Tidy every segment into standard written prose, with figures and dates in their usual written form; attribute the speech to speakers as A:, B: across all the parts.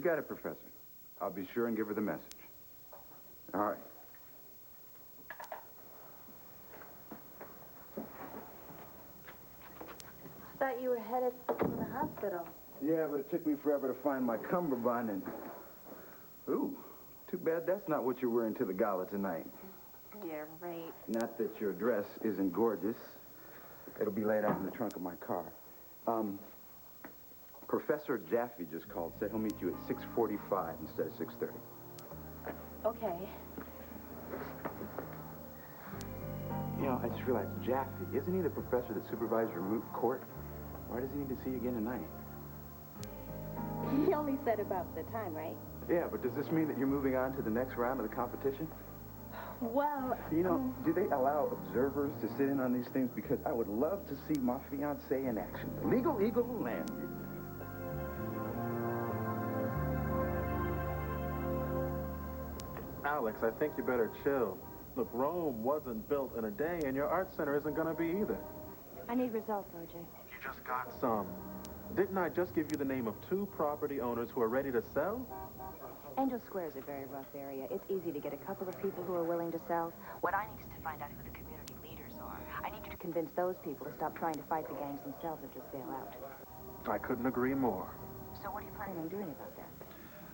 A: You got it, Professor. I'll be sure and give her the message. All right.
B: I thought you were headed to the hospital.
A: Yeah, but it took me forever to find my cummerbund and... Ooh, too bad that's not what you're wearing to the gala tonight.
B: Yeah, right.
A: Not that your dress isn't gorgeous. It'll be laid out in the trunk of my car. Professor Jaffe just called. Said he'll meet you at 6:45 instead of 6:30.
B: Okay.
A: You know, I just realized Jaffe, isn't he the professor that supervised your moot court? Why does he need to see you again tonight?
B: He only said about the time, right?
A: Yeah, but does this mean that you're moving on to the next round of the competition?
B: Well...
A: You know, do they allow observers to sit in on these things? Because I would love to see my fiancé in action. The legal eagle landed.
C: Alex, I think you better chill. Look, Rome wasn't built in a day, and your art center isn't going to be either.
B: I need results, OJ.
C: You just got some. Didn't I just give you the name of 2 property owners who are ready to sell?
B: Angel Square is a very rough area. It's easy to get a couple of people who are willing to sell. What I need is to find out who the community leaders are. I need you to convince those people to stop trying to fight the gangs themselves and just bail out.
C: I couldn't agree more.
B: So what are you planning on doing about that?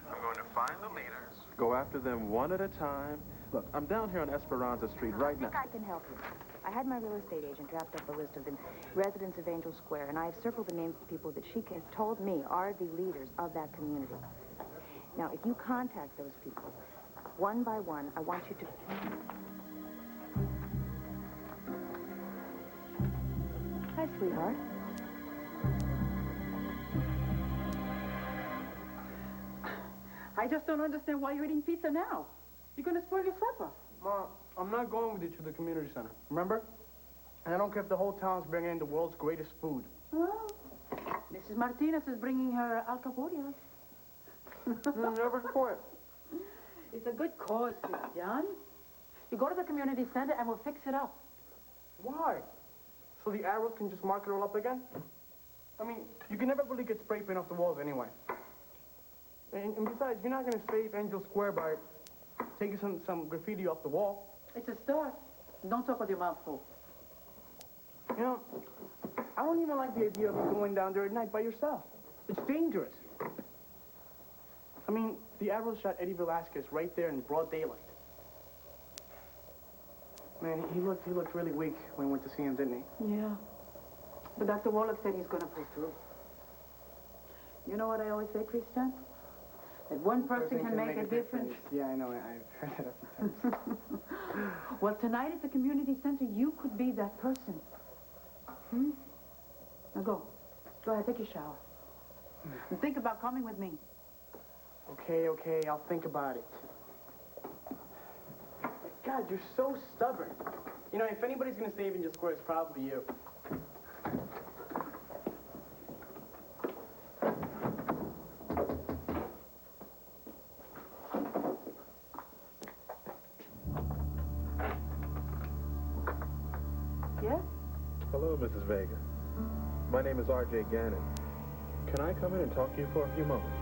C: I'm going to find the leaders, go after them one at a time. Look, I'm down here on Esperanza Street right now.
B: I think I can help you. I had my real estate agent draft up a list of the residents of Angel Square, and I have circled the names of people that she has told me are the leaders of that community. Now, if you contact those people, one by one, I want you to... Hi, sweetheart.
D: I just don't understand why you're eating pizza now. You're going to spoil your supper.
E: Ma, I'm not going with you to the community center, remember? And I don't care if the whole town's bringing in the world's greatest food.
D: Well, Mrs. Martinez is bringing her alcapurrias.
E: Never quit.
D: It's a good cause, Christian. You go to the community center and we'll fix it up.
E: Why? So the arrows can just mark it all up again? I mean, you can never really get spray paint off the walls anyway. And besides, you're not going to save Angel Square by taking some graffiti off the wall.
D: It's a start. Don't talk with your mouth full.
E: You know, I don't even like the idea of you going down there at night by yourself. It's dangerous. I mean, the arrows shot Eddie Velasquez right there in broad daylight. Man, he looked really weak when we went to see him, didn't he?
D: Yeah. But Dr. Wallach said he's going to pull through. You know what I always say, Christian? That one person can make a difference.
E: Yeah, I know. I've heard that a few times.
D: Well, tonight at the community center, you could be that person. Hmm? Now go. Go ahead, take your shower. And think about coming with me.
E: Okay, I'll think about it. God, you're so stubborn. You know, if anybody's gonna save Angel Square, it's probably you.
D: Yes?
C: Hello, Mrs. Vega. My name is R.J. Gannon. Can I come in and talk to you for a few moments?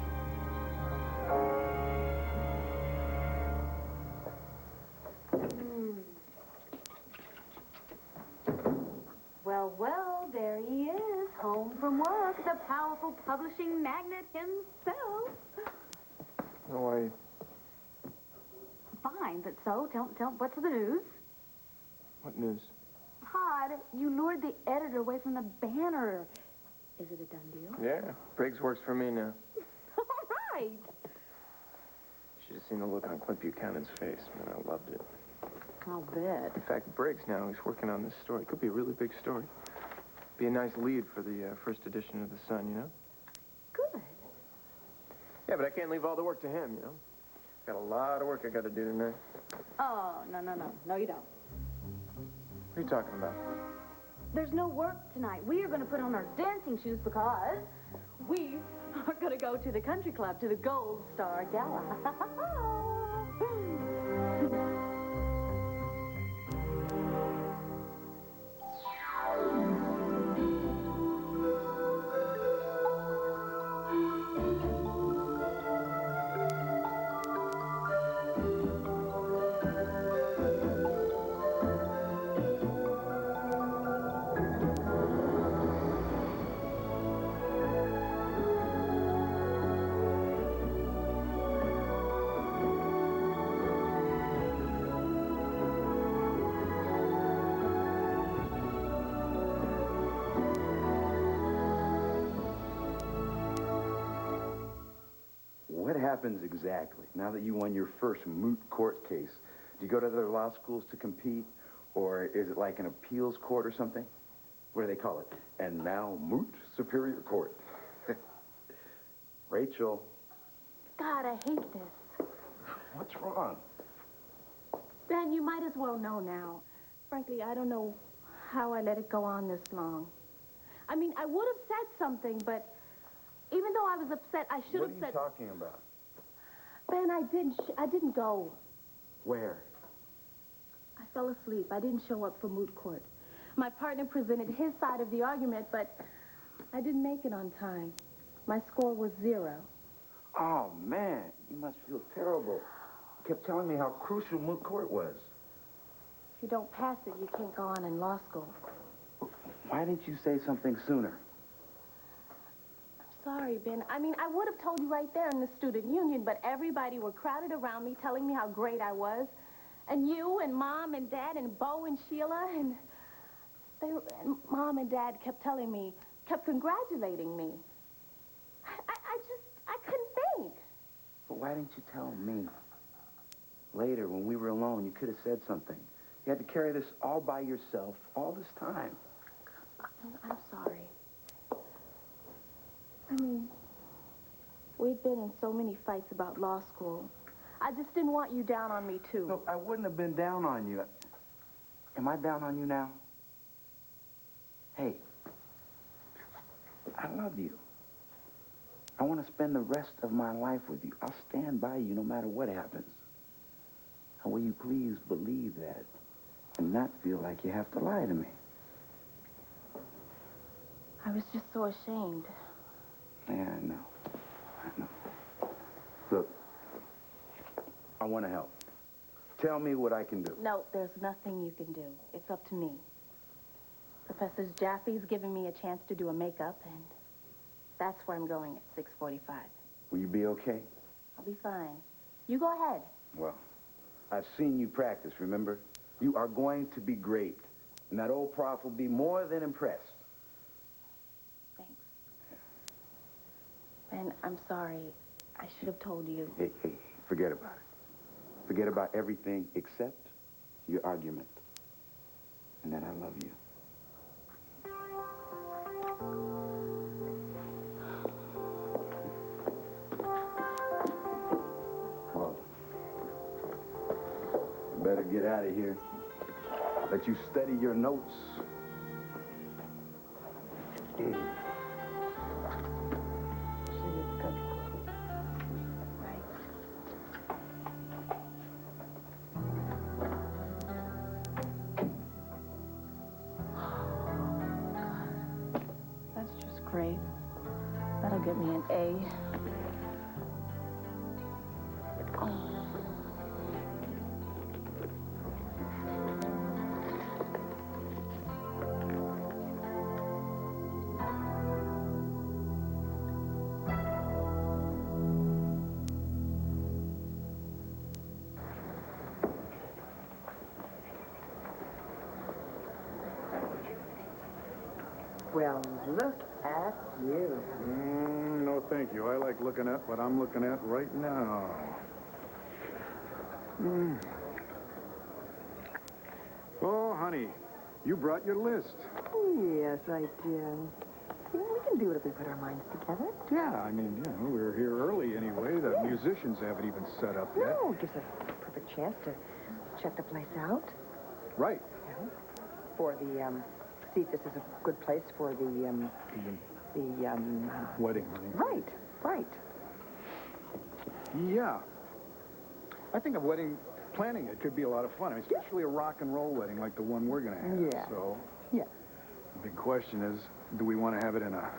B: Well, there he is, home from work, the powerful publishing magnate himself.
C: No,
B: Fine, but so, tell, what's the news?
C: What news?
B: Todd, you lured the editor away from the banner. Is it a done deal?
F: Yeah, Briggs works for me now.
B: All right.
F: You should have seen the look on Clint Buchanan's face, man. I loved it.
B: I'll bet.
F: In fact, Briggs now, he's working on this story. Could be a really big story. Be a nice lead for the first edition of The Sun, you know?
B: Good.
F: Yeah, but I can't leave all the work to him, you know? Got a lot of work I got to do tonight.
B: Oh, no. No, you don't.
F: What are you talking about?
B: There's no work tonight. We are going to put on our dancing shoes because we are going to go to the country club, to the Gold Star Gala.
A: happens exactly now that you won your first moot court case? Do you go to other law schools to compete, or is it like an appeals court or something? What do they call it? And now moot superior court. Rachel.
B: God, I hate this.
A: What's wrong?
B: Ben, you might as well know now. Frankly, I don't know how I let it go on this long. I mean, I would have said something, but even though I was upset, I should have said...
A: What are you talking about?
B: Ben, I didn't go.
A: Where?
B: I fell asleep. I didn't show up for moot court. My partner presented his side of the argument, but I didn't make it on time. My score was 0.
A: Oh, man, you must feel terrible. You kept telling me how crucial moot court was.
B: If you don't pass it, you can't go on in law school.
A: Why didn't you say something sooner?
B: I'm sorry, Ben. I mean, I would have told you right there in the student union, but everybody were crowded around me telling me how great I was. And you and Mom and Dad and Bo and Sheila and Mom and Dad kept telling me, kept congratulating me. I couldn't think.
A: But why didn't you tell me? Later, when we were alone, you could have said something. You had to carry this all by yourself all this time.
B: I'm sorry. I mean, we'd been in so many fights about law school. I just didn't want you down on me, too.
A: Look, I wouldn't have been down on you. Am I down on you now? Hey, I love you. I want to spend the rest of my life with you. I'll stand by you no matter what happens. And will you please believe that and not feel like you have to lie to me?
B: I was just so ashamed.
A: Yeah, I know. Look, I want to help. Tell me what I can do.
B: No, there's nothing you can do. It's up to me. Professor Jaffe's given me a chance to do a makeup, and that's where I'm going at 6:45.
A: Will you be okay?
B: I'll be fine. You go ahead.
A: Well, I've seen you practice, remember? You are going to be great. And that old prof will be more than impressed.
B: Thanks. Ben, I'm sorry. I should have told you.
A: Hey, forget about it. Forget about everything except your argument. And that I love you. Well, better get out of here. Let you study your notes. See you at the country club.
B: Right. That's just great. That'll get me an A.
G: Well, look at you.
H: No, thank you. I like looking at what I'm looking at right now. Oh, honey, you brought your list.
G: Yes, I did. You know, we can do it if we put our minds together.
H: Yeah, I mean, you know, we're here early anyway. The musicians haven't even set up yet.
G: No, it gives us a perfect chance to check the place out.
H: Right.
G: You know, for the, see if this is a good place for the
H: Wedding, honey.
G: Right.
H: Yeah. I think a wedding, planning it could be a lot of fun. I mean, especially a rock and roll wedding like the one we're going to have.
G: Yeah.
H: So,
G: Yeah.
H: the big question is, do we want to have it in a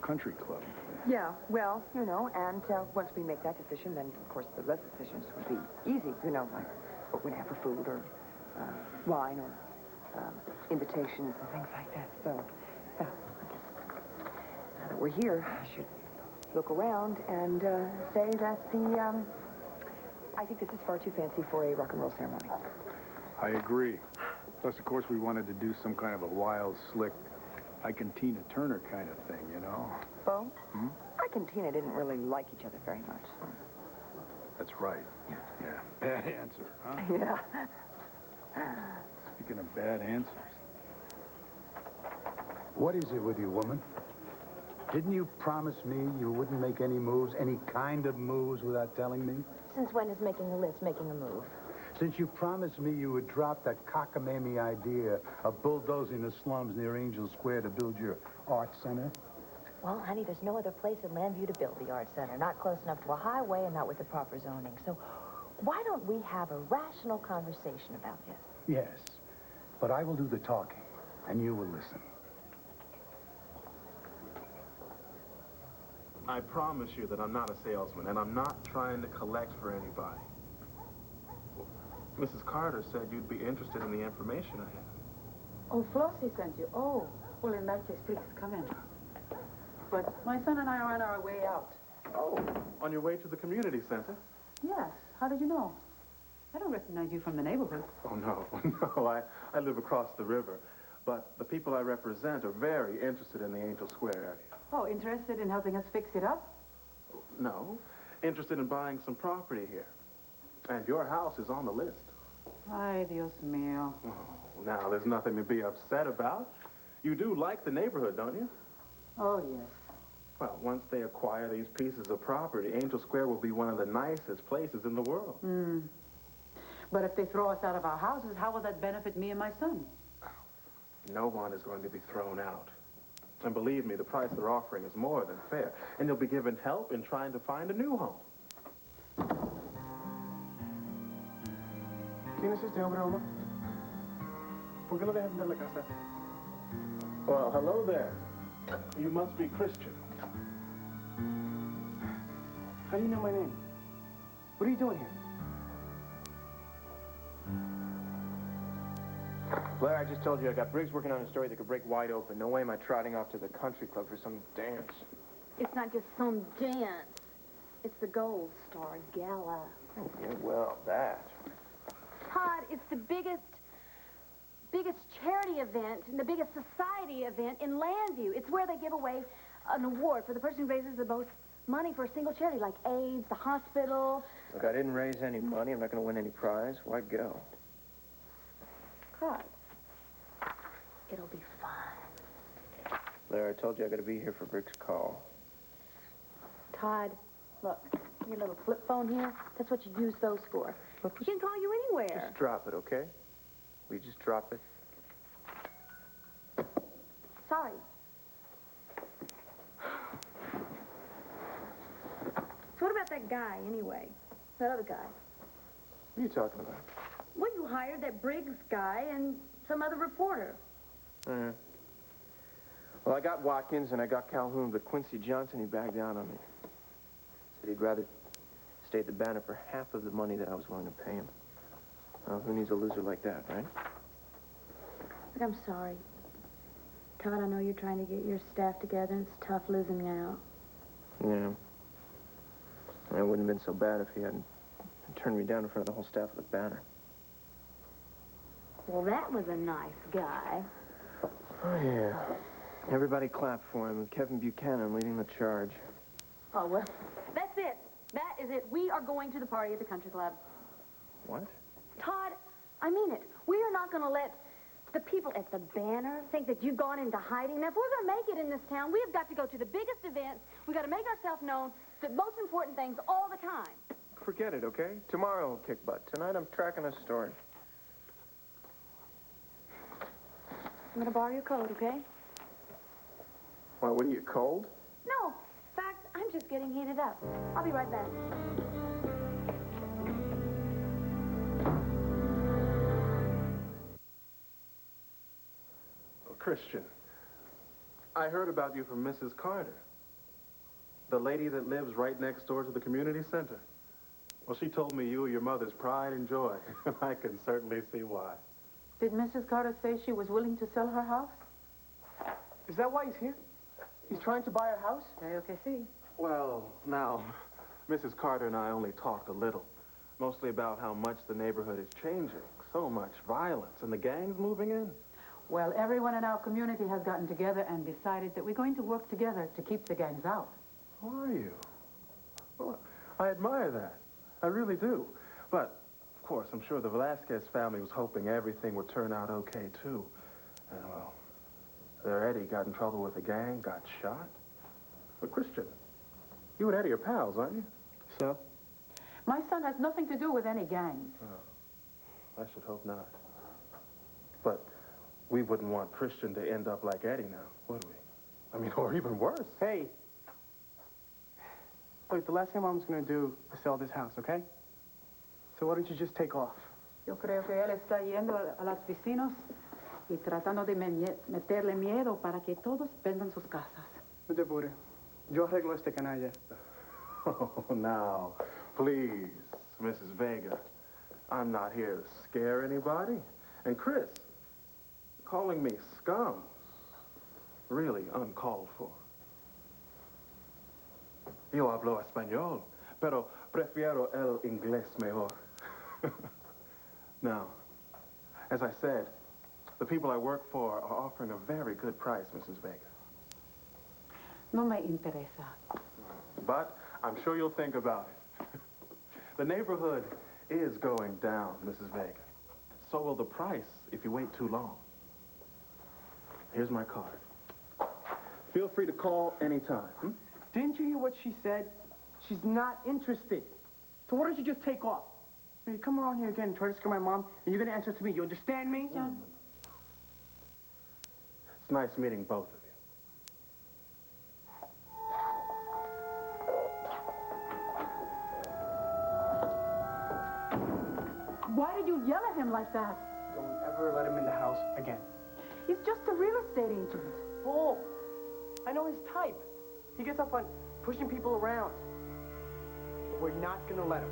H: country club?
G: Yeah, well, you know, and once we make that decision, then, of course, the rest decisions would be easy, you know, like what we'd have for food or wine or invitations and things like that. So, yeah, I guess now that we're here, I should look around and say that I think this is far too fancy for a rock and roll ceremony.
H: I agree. Plus, of course, we wanted to do some kind of a wild, slick, like Tina Turner kind of thing, you know?
G: Well, I Mike and Tina didn't really like each other very much.
H: That's right. Yeah. Bad answer, huh?
G: Yeah.
H: Speaking of bad answers. What is it with you, woman? Didn't you promise me you wouldn't make any moves, any kind of moves, without telling me?
B: Since when is making a list making a move?
H: Since you promised me you would drop that cockamamie idea of bulldozing the slums near Angel Square to build your art center?
B: Well, honey, there's no other place in Landview to build the art center. Not close enough to a highway and not with the proper zoning. So why don't we have a rational conversation about this?
H: Yes, but I will do the talking, and you will listen.
C: I promise you that I'm not a salesman, and I'm not trying to collect for anybody. Mrs. Carter said you'd be interested in the information I have.
D: Oh, Flossie sent you. Oh, well, in that case, please come in. But my son and I are on our way out.
C: Oh, on your way to the community center?
D: Yes. How did you know? I don't recognize you from the neighborhood.
C: Oh, no, no, I live across the river. But the people I represent are very interested in the Angel Square area.
D: Oh, interested in helping us fix it up?
C: No, interested in buying some property here. And your house is on the list.
D: Ay, Dios mío.
C: Oh, now, there's nothing to be upset about. You do like the neighborhood, don't you?
D: Oh, yes.
C: Well, once they acquire these pieces of property, Angel Square will be one of the nicest places in the world.
D: But if they throw us out of our houses, how will that benefit me and my son?
C: No one is going to be thrown out. And believe me, the price they're offering is more than fair. And you'll be given help in trying to find a new home.
E: ¿Tienes este hombre, mamá? ¿Por qué lo dejas entrar a la casa?
C: Well, hello there. You must be Christian.
E: How do you know my name? What are you doing here?
F: Blair, I just told you I got Briggs working on a story that could break wide open. No way am I trotting off to the country club for some dance.
I: It's not just some dance. It's the Gold Star Gala.
F: Oh, yeah, well, that.
I: Todd, it's the biggest charity event and the biggest society event in Landview. It's where they give away an award for the person who raises the most money for a single charity, like AIDS, the hospital.
F: Look, I didn't raise any money. I'm not going to win any prize. Why go?
I: Todd, it'll be fun.
F: Blair, I told you I got to be here for Briggs' call.
I: Todd, look, your little flip phone here, that's what you use those for. He can call you anywhere.
F: Just drop it, okay? Will you just drop it?
I: Sorry. So what about that guy, anyway? That other guy?
F: What are you talking about?
I: Well, you hired that Briggs guy and some other reporter.
F: Well, I got Watkins and I got Calhoun, but Quincy Johnson, he backed down on me. Said he'd rather stay at the Banner for half of the money that I was willing to pay him. Well, who needs a loser like that, right?
I: Look, I'm sorry. Todd, I know you're trying to get your staff together, and it's tough losing out.
F: Yeah. It wouldn't have been so bad if he hadn't turned me down in front of the whole staff of the Banner.
I: Well, that was a nice guy.
F: Oh, yeah. Everybody clapped for him, with Kevin Buchanan leading the charge.
I: Oh, well, that's it. That is it. We are going to the party at the country club.
F: What?
I: Todd, I mean it. We are not going to let the people at the Banner think that you've gone into hiding. Now, if we're going to make it in this town, we have got to go to the biggest events. We've got to make ourselves known, the most important things all the time.
F: Forget it, okay? Tomorrow I'll kick butt. Tonight I'm tracking a story.
I: I'm going to borrow your coat, okay?
F: Why, what are you, cold?
I: No. In fact, I'm just getting heated up. I'll be right back.
C: Christian, I heard about you from Mrs. Carter, the lady that lives right next door to the community center. Well, she told me you were your mother's pride and joy. I can certainly see why.
D: Did Mrs. Carter say she was willing to sell her house?
E: Is that why he's here? He's trying to buy a house?
D: Okay, see.
C: Well, now, Mrs. Carter and I only talked a little, mostly about how much the neighborhood is changing. So much violence and the gangs moving in.
D: Well, everyone in our community has gotten together and decided that we're going to work together to keep the gangs out.
C: How are you? Well, I admire that. I really do. But, of course, I'm sure the Velasquez family was hoping everything would turn out okay, too. And, well, their Eddie got in trouble with a gang, got shot. But, Christian, you and Eddie are pals, aren't you?
F: So?
D: My son has nothing to do with any gangs.
C: Oh, I should hope not. But we wouldn't want Christian to end up like Eddie now, would we? I mean, or even worse.
E: Hey. Look, the last thing Mom's gonna do is sell this house, okay? So why don't you just take off?
D: Yo creo que él está yendo a los vecinos y tratando de meterle miedo para que todos vendan sus casas.
E: No te apures. Yo arreglo este canalla.
C: Oh, now, please, Mrs. Vega. I'm not here to scare anybody. And Chris, calling me scum, really uncalled for. Yo hablo español, pero prefiero el inglés mejor. Now, as I said, the people I work for are offering a very good price, Mrs. Vega.
D: No me interesa.
C: But I'm sure you'll think about it. The neighborhood is going down, Mrs. Vega. So will the price if you wait too long. Here's my card. Feel free to call anytime.
E: Didn't you hear what she said? She's not interested. So why don't you just take off? You come around here again and try to scare my mom, and you're gonna answer to me. You understand me?
C: It's nice meeting both of you.
D: Why did you yell at him like that?
E: Don't ever let him in the house again.
D: He's just a real estate agent.
E: Oh, I know his type. He gets up on pushing people around. But we're not gonna let him.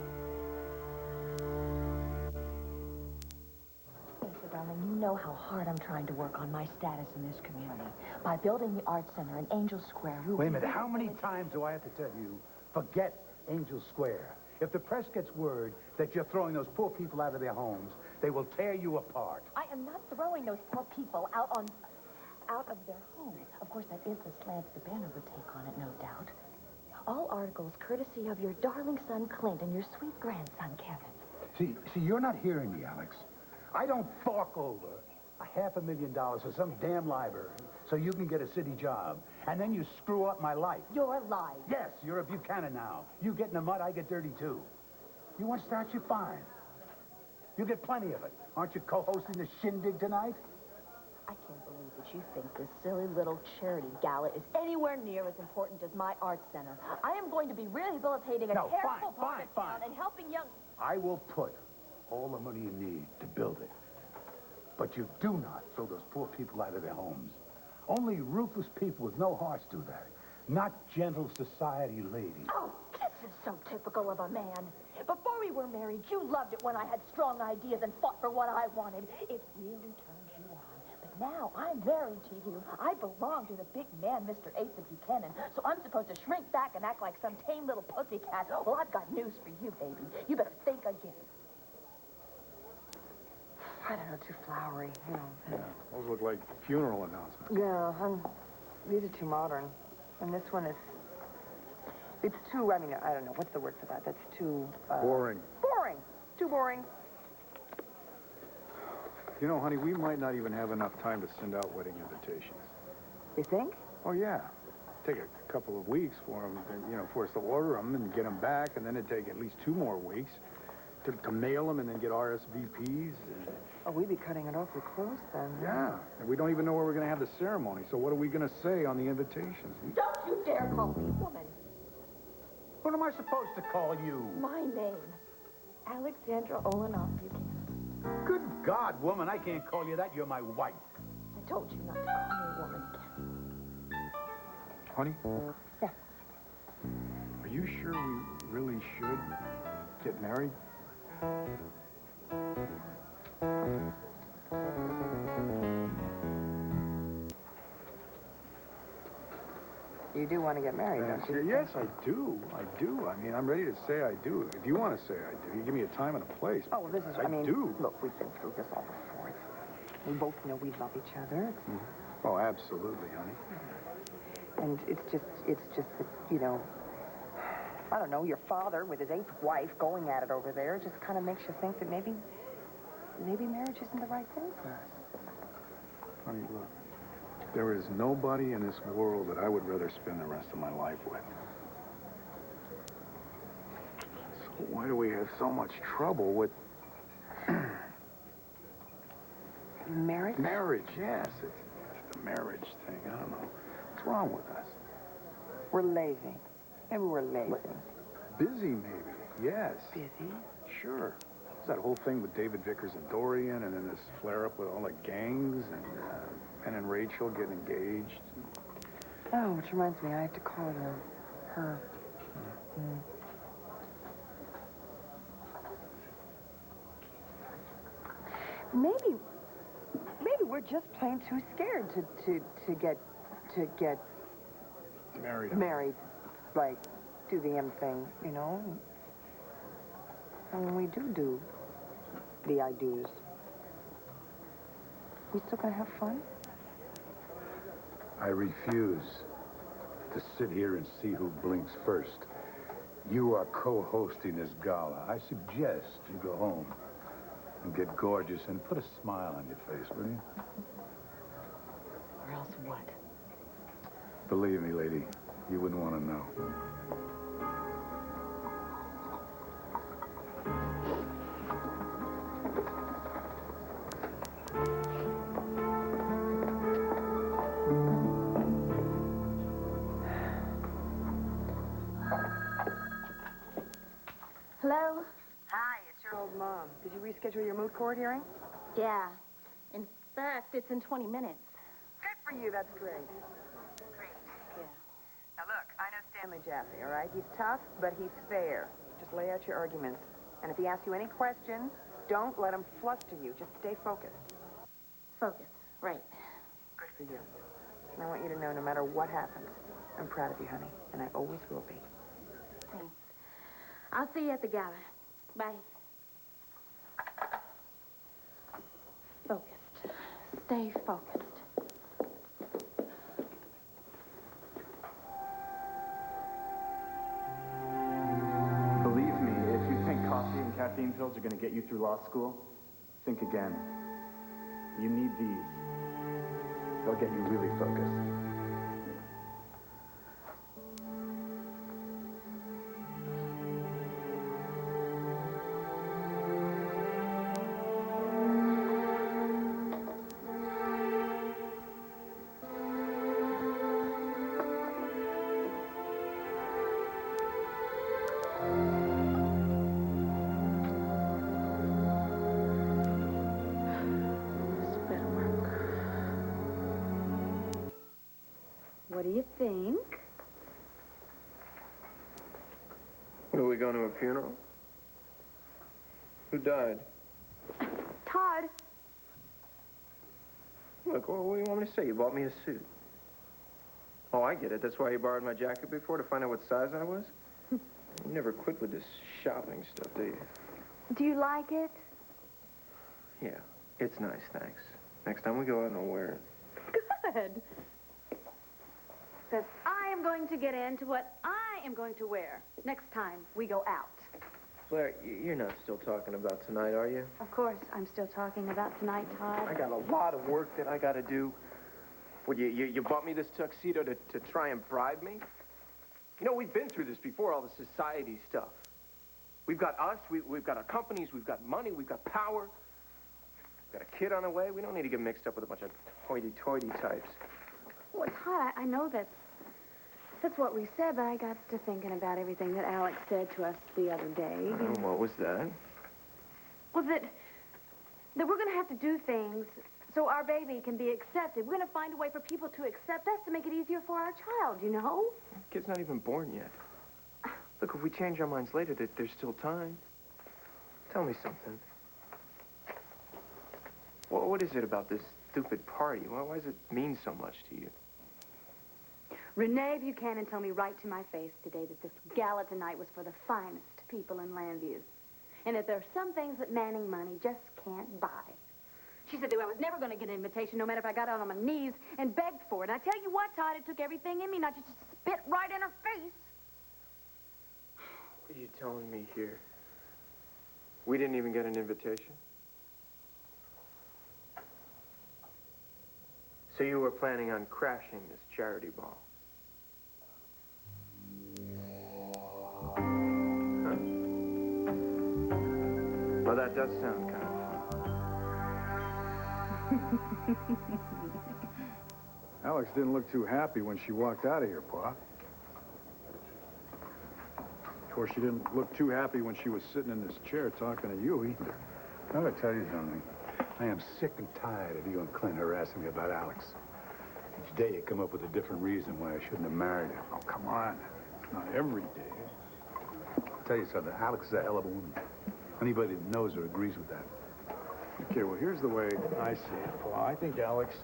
J: Lisa, darling, you know how hard I'm trying to work on my status in this community. By building the Art Center in Angel Square, we will...
H: Wait a minute, how many times do I have to tell you, forget Angel Square? If the press gets word that you're throwing those poor people out of their homes, they will tear you apart.
J: I am not throwing those poor people out of their homes. Of course, that is the slant the banner would take on it, no doubt. All articles courtesy of your darling son, Clint, and your sweet grandson, Kevin.
H: See, you're not hearing me, Alex. I don't fork over $500,000 for some damn library so you can get a city job, and then you screw up my life.
J: Your life.
H: Yes, you're a Buchanan now. You get in the mud, I get dirty too. You want to start, you're fine. You get plenty of it. Aren't you co-hosting the shindig tonight?
J: I can't believe that you think this silly little charity gala is anywhere near as important as my art center. I am going to be rehabilitating a terrible part of town and helping young...
H: I will put all the money you need to build it. But you do not throw those poor people out of their homes. Only ruthless people with no hearts do that. Not gentle society ladies.
J: Oh, this is so typical of a man. Before we were married, you loved it when I had strong ideas and fought for what I wanted. It really turned you on. But now I'm married to you. I belong to the big man, Mr. Asa Buchanan, so I'm supposed to shrink back and act like some tame little pussycat. Well, I've got news for you, baby. You better think again.
G: I don't know, too flowery, you know.
H: Yeah, those look like funeral announcements.
G: Yeah, these are too modern. And this one is... It's too, I mean, I don't know, what's the word for that? That's too...
H: Boring.
G: Boring. Too boring.
H: You know, honey, we might not even have enough time to send out wedding invitations.
G: You think?
H: Oh, yeah. Take a couple of weeks for them, you know, for us to order them and get them back, and then it'd take at least 2 more weeks to mail them and then get RSVPs.
G: Oh, we'd be cutting it awfully close then.
H: Yeah, and we don't even know where we're going to have the ceremony, so what are we going to say on the invitations?
J: Don't you dare call me woman.
H: What am I supposed to call you?
J: My name, Alexandra Oltl Buchanan.
H: Good God, woman, I can't call you that. You're my wife.
J: I told you not to call me woman again.
H: Honey?
J: Yes.
H: Are you sure we really should get married?
G: You do want to get married, don't you?
H: Yes, I do. I do. I mean, I'm ready to say I do. If you want to say I do, you give me a time and a place.
G: Oh, well, this is, I mean,
H: do.
G: Look, we've been through this all before. We both know we love each other.
H: Oh, absolutely, honey.
G: And it's just that, you know, I don't know, your father with his 8th wife going at it over there just kind of makes you think that maybe marriage isn't the right thing for us.
H: Honey, look, there is nobody in this world that I would rather spend the rest of my life with. So why do we have so much trouble with
G: Marriage?
H: marriage? Yes, it's the marriage thing. I don't know. What's wrong with us?
G: We're lazy. Maybe we're lazy.
H: Busy, maybe. Yes.
G: Busy?
H: Sure. There's that whole thing with David Vickers and Dorian, and then this flare-up with all the gangs, and Penn and Rachel getting engaged.
G: Oh, which reminds me, I have to call her. Maybe we're just plain too scared to get
H: Married.
G: Like, do the M thing, you know? And when we do the I do's, we still gonna have fun?
H: I refuse to sit here and see who blinks first. You are co-hosting this gala. I suggest you go home and get gorgeous and put a smile on your face, will you?
D: Or else what?
H: Believe me, lady, you wouldn't want to know.
I: Hello?
G: Hi, it's your old mom. Did you reschedule your moot court hearing?
I: Yeah. In fact, it's in 20 minutes.
G: Good for you, that's great. Great.
I: Yeah.
G: Now look, I know Stanley Jaffe, all right? He's tough, but he's fair. Just lay out your arguments. And if he asks you any questions, don't let him fluster you. Just stay focused.
I: Focus. Right.
G: Good for you. And I want you to know, no matter what happens, I'm proud of you, honey. And I always will be.
I: Thanks. I'll see you at the gala. Bye. Focused. Stay focused.
C: Believe me, if you think coffee and caffeine pills are going to get you through law school, think again. You need these. They'll get you really focused.
I: What do you think?
F: What, are we going to a funeral? Who died?
I: Todd.
F: Look, what do you want me to say? You bought me a suit. Oh, I get it. That's why you borrowed my jacket before, to find out what size I was? You never quit with this shopping stuff, do you?
I: Do you like it?
F: Yeah, it's nice, thanks. Next time we go out, I'll wear it.
I: Good. Because I am going to get into what I am going to wear next time we go out.
F: Blair, you're not still talking about tonight, are you?
I: Of course, I'm still talking about tonight, Todd.
F: I got a lot of work that I got to do. What, you bought me this tuxedo to try and bribe me? You know, we've been through this before, all the society stuff. We've got us, we've got our companies, we've got money, we've got power. We've got a kid on the way. We don't need to get mixed up with a bunch of hoity-toity types.
I: Well, Todd, I know that's what we said, but I got to thinking about everything that Alex said to us the other day.
F: What was that?
I: Well, that we're going to have to do things so our baby can be accepted. We're going to find a way for people to accept us to make it easier for our child, you know?
F: The kid's not even born yet. Look, if we change our minds later, there's still time. Tell me something. What is it about this stupid party? Why does it mean so much to you?
I: Renee Buchanan told me right to my face today that this gala tonight was for the finest people in Landview. And that there are some things that Manning money just can't buy. She said that I was never going to get an invitation, no matter if I got out on my knees and begged for it. And I tell you what, Todd, it took everything in me not just to spit right in her face.
F: What are you telling me here? We didn't even get an invitation? So you were planning on crashing this charity ball? Huh? Well, that does sound kind of fun.
K: Alex didn't look too happy when she walked out of here, Pa. Of course, she didn't look too happy when she was sitting in this chair talking to you either.
H: I gotta tell you something. I am sick and tired of you and Clint harassing me about Alex. Each day you come up with a different reason why I shouldn't have married her.
K: Oh, come on. It's not every day.
H: I'll tell you something. Alex is a hell of a woman. Anybody that knows her agrees with that.
K: Okay, well, here's the way I see it, Pa. I think Alex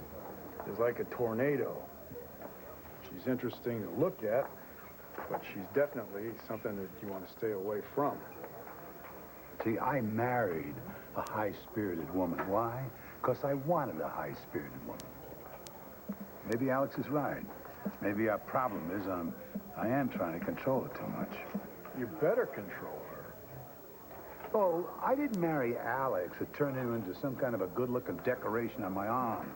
K: is like a tornado. She's interesting to look at, but she's definitely something that you want to stay away from.
H: See, I married a high-spirited woman. Why? Because I wanted a high-spirited woman. Maybe Alex is right. Maybe our problem is I am trying to control her too much.
K: You better control her.
H: Oh, I didn't marry Alex to turn him into some kind of a good-looking decoration on my arm.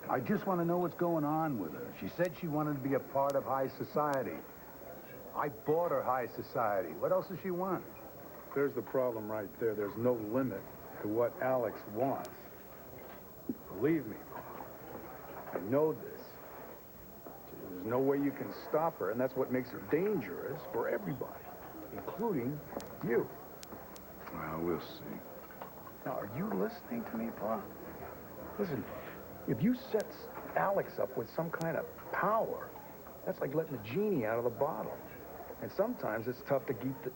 H: I just want to know what's going on with her. She said she wanted to be a part of high society. I bought her high society. What else does she want?
K: There's the problem right there. There's no limit to what Alex wants. Believe me, Pa. I know this. There's no way you can stop her, and that's what makes her dangerous for everybody, including you.
H: Well, we'll see.
K: Now, are you listening to me, Pa? Listen, if you set Alex up with some kind of power, that's like letting the genie out of the bottle. And sometimes it's tough to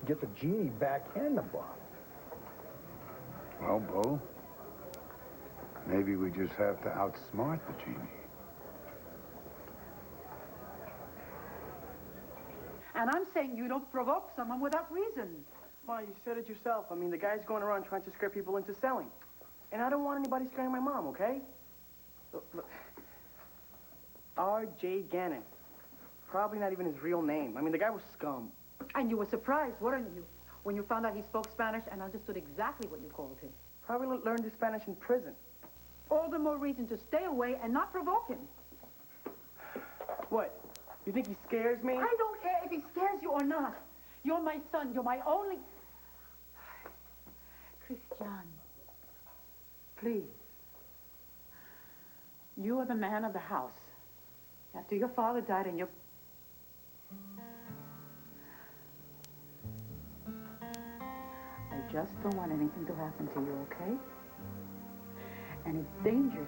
K: get the genie back in the bottle.
H: Well, Bo, maybe we just have to outsmart the genie.
D: And I'm saying you don't provoke someone without reason.
E: Ma, you said it yourself. I mean, the guy's going around trying to scare people into selling. And I don't want anybody scaring my mom, okay? Look. R.J. Gannon. Probably not even his real name. I mean, the guy was scum.
D: And you were surprised, weren't you? When you found out he spoke Spanish and understood exactly what you called him.
E: Probably learned his Spanish in prison.
D: All the more reason to stay away and not provoke him.
E: What? You think he scares me?
D: I don't care if he scares you or not. You're my son. You're my only... Christian, please. You are the man of the house. After your father died and your... I just don't want anything to happen to you, okay? And it's dangerous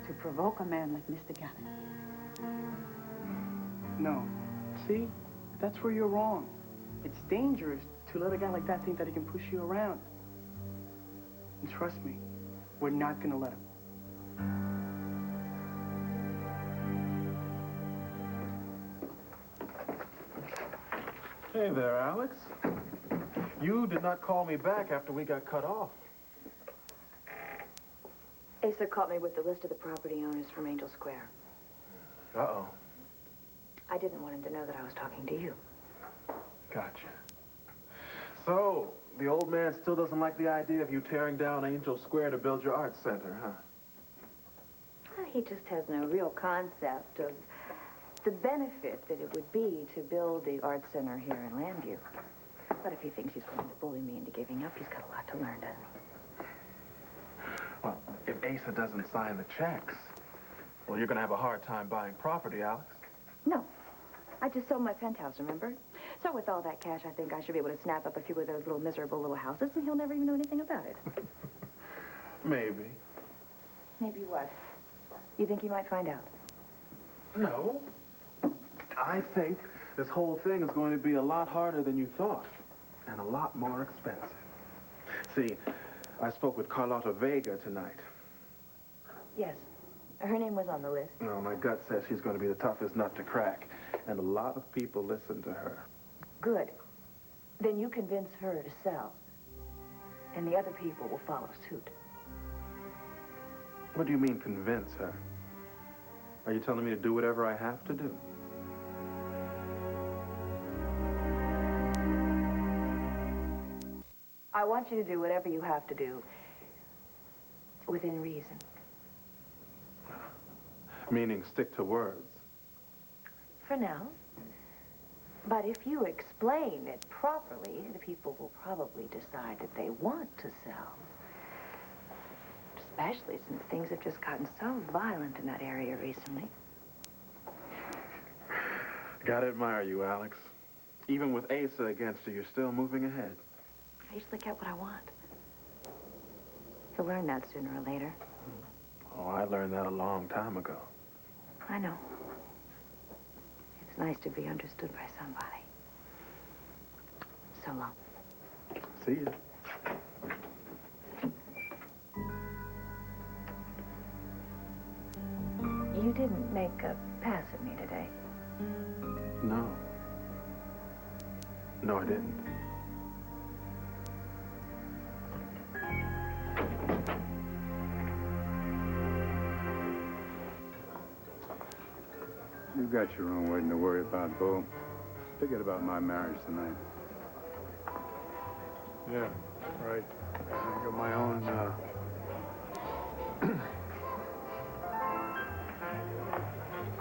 D: to provoke a man like Mr. Gannon.
E: No. See? That's where you're wrong. It's dangerous to let a guy like that think that he can push you around. And trust me, we're not gonna let him.
C: Hey there, Alex. You did not call me back after we got cut off.
B: Asa caught me with the list of the property owners from Angel Square.
C: Uh-oh.
B: I didn't want him to know that I was talking to you.
C: Gotcha. So, the old man still doesn't like the idea of you tearing down Angel Square to build your art center, huh?
B: Well, he just has no real concept of the benefit that it would be to build the art center here in Landview. But if he thinks he's going to bully me into giving up, he's got a lot to learn, doesn't he?
C: Well, if Asa doesn't sign the checks, well, you're going to have a hard time buying property, Alex.
B: No. I just sold my penthouse, remember? So with all that cash, I think I should be able to snap up a few of those little miserable little houses, and he'll never even know anything about it.
C: Maybe.
B: Maybe what? You think he might find out?
C: No. I think this whole thing is going to be a lot harder than you thought, and a lot more expensive. See, I spoke with Carlotta Vega tonight.
B: Yes. Her name was on the list.
C: No, my gut says she's going to be the toughest nut to crack, and a lot of people listen to her.
B: Good. Then you convince her to sell, and the other people will follow suit.
C: What do you mean, convince her? Are you telling me to do whatever I have to do?
B: I want you to do whatever you have to do within reason.
C: Meaning stick to words.
B: For now. But if you explain it properly, the people will probably decide that they want to sell. Especially since things have just gotten so violent in that area recently.
C: Gotta admire you, Alex. Even with Asa against you, you're still moving ahead.
B: I usually get what I want. You'll learn that sooner or later.
C: Oh, I learned that a long time ago.
B: I know. It's nice to be understood by somebody. So long.
C: See ya.
B: You didn't make a pass at me today.
C: No. No, I didn't.
K: You got your own wedding to worry about, Bo. Forget about my marriage tonight. Yeah, right. I got my own,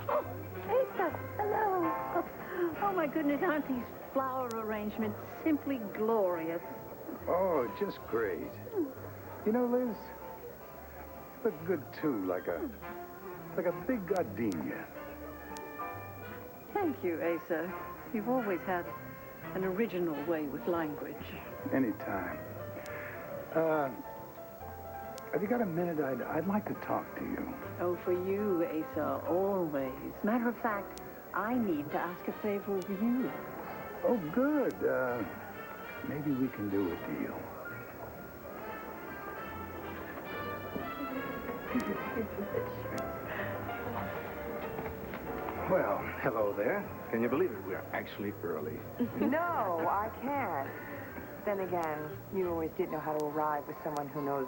D: Oh, Asa, hello. Oh, my goodness, aren't these flower arrangements simply glorious?
K: Oh, just great. You know, Liz, you look good, too, like a big gardenia.
D: Thank you, Asa. You've always had an original way with language.
K: Anytime. Have you got a minute? I'd like to talk to you.
D: Oh, for you, Asa, always. Matter of fact, I need to ask a favor of you.
K: Oh, good. Maybe we can do a deal. Well, hello there. Can you believe it? We're actually early.
G: No, I can't. Then again, you always did know how to arrive with someone who knows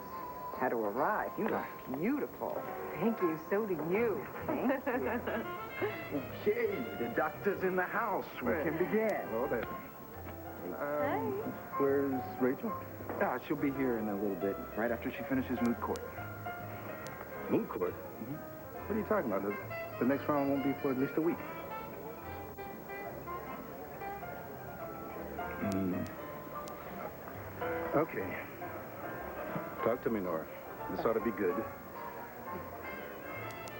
G: how to arrive. You look beautiful. Thank you. So do you. Thank you.
A: Okay, the doctor's in the house. We can begin.
K: Hello there.
A: Where's Rachel? Ah, she'll be here in a little bit, right after she finishes moot court.
K: Moot court? Mm-hmm. What are you talking about? The next round won't be for at least a week. Okay. Talk to me, Nora. This ought to be good.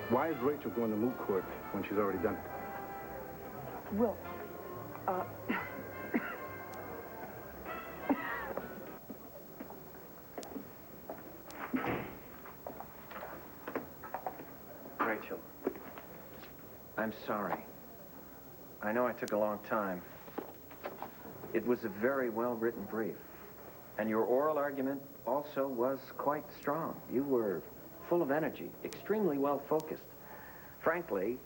K: Why is Rachel going to moot court when she's already done it?
G: Well,
F: Rachel, I'm sorry. I know I took a long time. It was a very well-written brief. And your oral argument also was quite strong. You were full of energy, extremely well-focused. Frankly,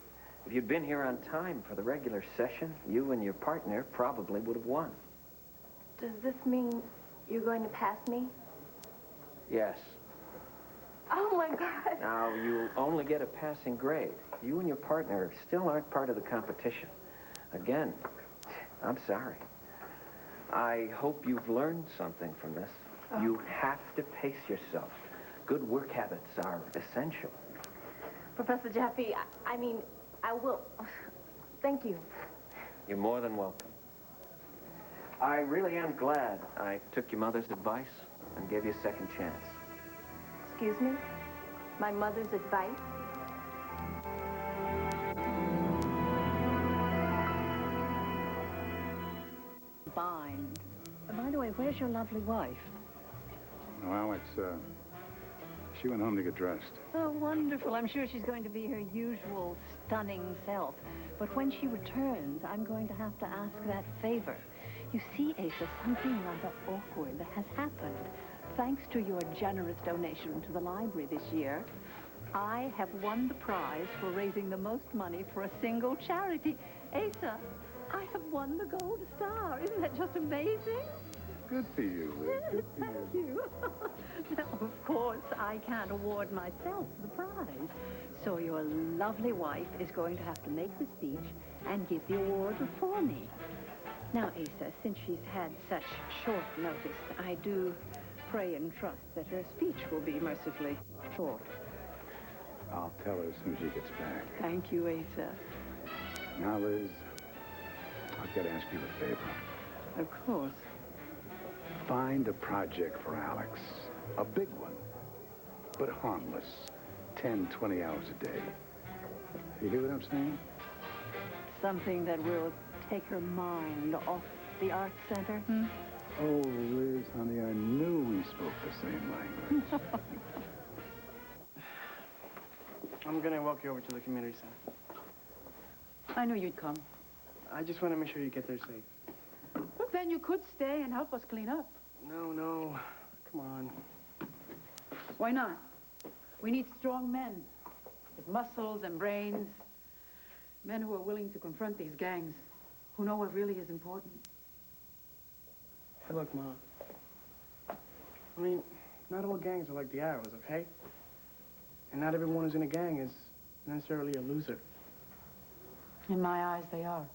F: if you'd been here on time for the regular session, you and your partner probably would have won.
J: Does this mean you're going to pass me?
F: Yes.
J: Oh, my God.
F: Now, you'll only get a passing grade. You and your partner still aren't part of the competition. Again, I'm sorry. I hope you've learned something from this. Oh. You have to pace yourself. Good work habits are essential.
J: Professor Jaffe, I mean, I will. Thank you.
F: You're more than welcome. I really am glad I took your mother's advice and gave you a second chance.
J: Excuse me? My mother's advice?
D: Fine. By the way, where's your lovely wife?
K: Oh, Alex, she went home to get dressed.
D: Oh, wonderful. I'm sure she's going to be her usual stunning self. But when she returns, I'm going to have to ask that favor. You see, Asa, something rather awkward has happened. Thanks to your generous donation to the library this year, I have won the prize for raising the most money for a single charity. Asa, I have won the gold star. Isn't that just amazing?
K: Good for you, Liz. Good for you.
D: Thank you. Now, of course, I can't award myself the prize. So your lovely wife is going to have to make the speech and give the award for me. Now, Asa, since she's had such short notice, I do pray and trust that her speech will be mercifully short.
K: I'll tell her as soon as she gets back.
D: Thank you, Asa.
K: Now, Liz, I've got to ask you a favor.
D: Of course.
K: Find a project for Alex. A big one, but harmless. 10, 20 hours a day. You hear what I'm saying?
D: Something that will take her mind off the art center,
K: Oh, Liz, honey, I knew we spoke the same language.
E: I'm gonna walk you over to the community center.
L: I knew you'd come.
E: I just want to make sure you get there safe.
L: Look, then you could stay and help us clean up.
E: No. Come on.
L: Why not? We need strong men with muscles and brains. Men who are willing to confront these gangs, who know what really is important.
E: Hey, look, Ma. I mean, not all gangs are like the Arrows, okay? And not everyone who's in a gang is necessarily a loser.
L: In my eyes, they are.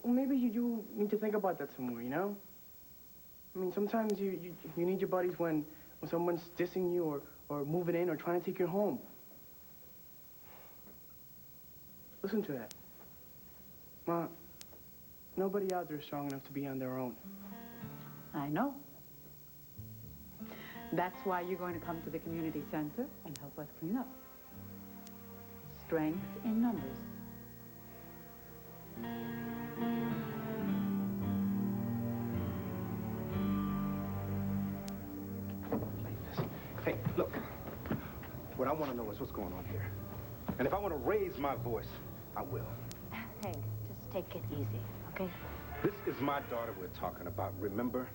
E: Well, maybe you do need to think about that some more, you know? I mean, sometimes you need your buddies when someone's dissing you or moving in or trying to take you home. Listen to that. Ma, nobody out there is strong enough to be on their own.
L: I know. That's why you're going to come to the community center and help us clean up. Strength in numbers.
M: Hey, look. What I want to know is what's going on here. And if I want to raise my voice, I will.
B: Hank, just take it easy, okay?
M: This is my daughter we're talking about, remember?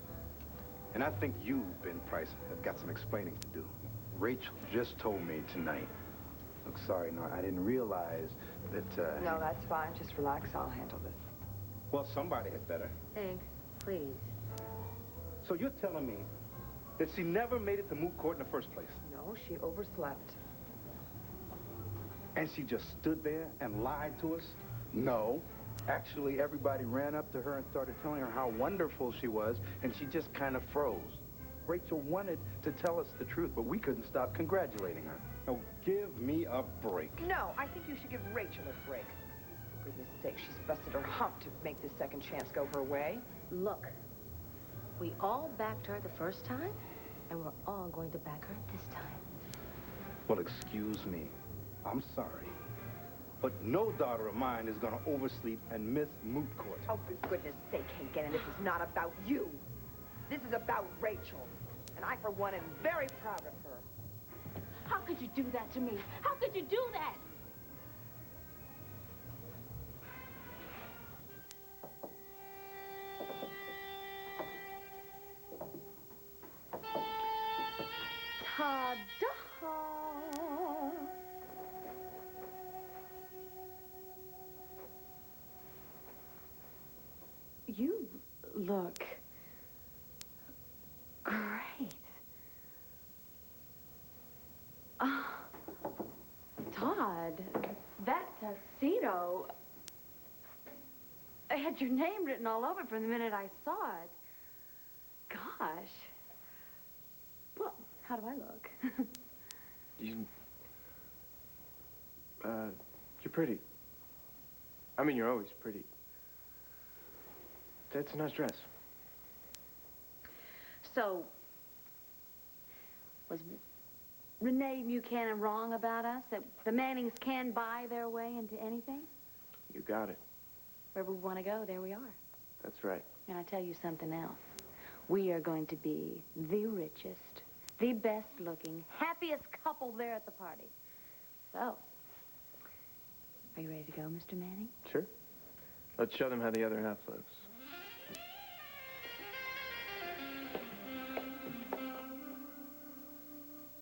M: And I think you, Ben Price, have got some explaining to do.
A: Rachel just told me tonight. Look, sorry, no, I didn't realize that,
G: No, that's fine. Just relax. I'll handle this.
M: Well, somebody had better.
B: Hank, please.
M: So you're telling me that she never made it to moot court in the first place?
G: No, she overslept.
M: And she just stood there and lied to us?
A: no. Actually, everybody ran up to her and started telling her how wonderful she was, and she just kind of froze. Rachel wanted to tell us the truth, but we couldn't stop congratulating her.
M: Oh, give me a break.
G: No, I think you should give Rachel a break. For goodness sake, she's busted her hump to make this second chance go her way.
B: Look, we all backed her the first time, and we're all going to back her this time.
M: Well, excuse me. I'm sorry. But no daughter of mine is going to oversleep and miss moot court.
G: Oh, for goodness sake, Hank, and this is not about you. This is about Rachel. And I, for one, am very proud of her.
J: How could you do that to me? How could you do that?
I: Ta-da! You look great. Todd, that tuxedo had your name written all over it from the minute I saw it. Gosh. Well, how do I look?
F: You're pretty. I mean, you're always pretty. That's a nice dress.
I: So, was Renee Buchanan wrong about us? That the Mannings can buy their way into anything?
F: You got it.
I: Wherever we want to go, there we are.
F: That's right.
I: And I tell you something else. We are going to be the richest, the best looking, happiest couple there at the party. So, are you ready to go, Mr. Manning?
F: Sure. Let's show them how the other half lives.